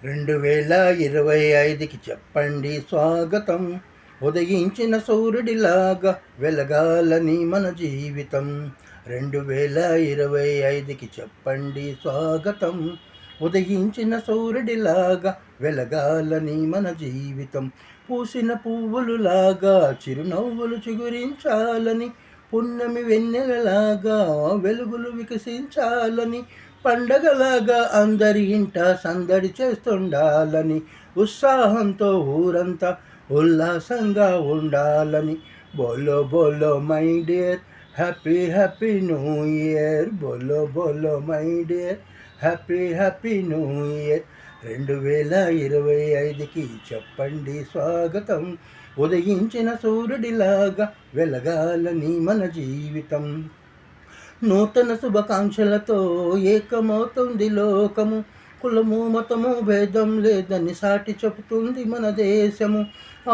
2025కి చెప్పండి స్వాగతం. ఉదయించిన సూర్యుడిలాగా వెలగాలని మన జీవితం. 2025కి చెప్పండి స్వాగతం. ఉదయించిన సూర్యుడిలాగా వెలగాలని మన జీవితం. పూసిన పువ్వులులాగా చిరునవ్వులు చిగురించాలని, పున్నమి వెన్నెలలాగా వెలుగులు వికసించాలని, పండగలాగా అందరి ఇంట సందడి చేస్తుండాలని, ఉత్సాహంతో ఊరంతా ఉల్లాసంగా ఉండాలని. బోలో బోలో my dear, happy happy new year. బోలో బోలో my dear, happy happy new year. 2025కి చెప్పండి స్వాగతం. ఉదయించిన సూర్యుడిలాగా వెలగాలని మన జీవితం. నూతన శుభాకాంక్షలతో ఏకమవుతుంది లోకము. కులము మతము భేదం లేదని సాటి చెబుతుంది మన దేశము.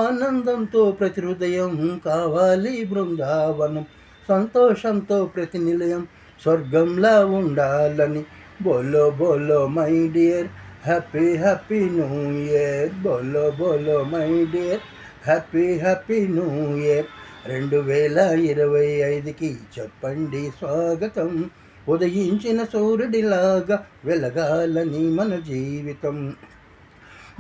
ఆనందంతో ప్రతి హృదయం కావాలి బృందావనం. సంతోషంతో ప్రతి నిలయం స్వర్గంలా ఉండాలని. బోలో బోలో my dear, happy happy new year. బోలో బోలో my dear, happy happy new year. 2025కి చెప్పండి స్వాగతం. ఉదయించిన సూర్యుడిలాగా వెలగాలని మన జీవితం.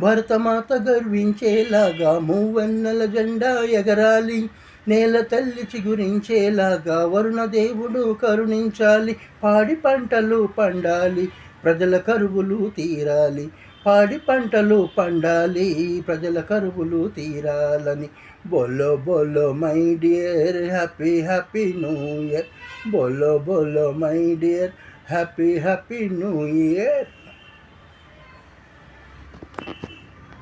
భరతమాత గర్వించేలాగా మూవన్నెల జెండా ఎగరాలి. నేల తల్లి చిగురించేలాగా వరుణదేవుడు కరుణించాలి. పాడి పంటలు పండాలి, ప్రజల కరువులు తీరాలి. పాడి పంటలు పండాలి, ప్రజల కరువులు తీరాలని. బోలో బోలో my dear, happy happy new year. బోలో బోలో my dear, happy happy new year.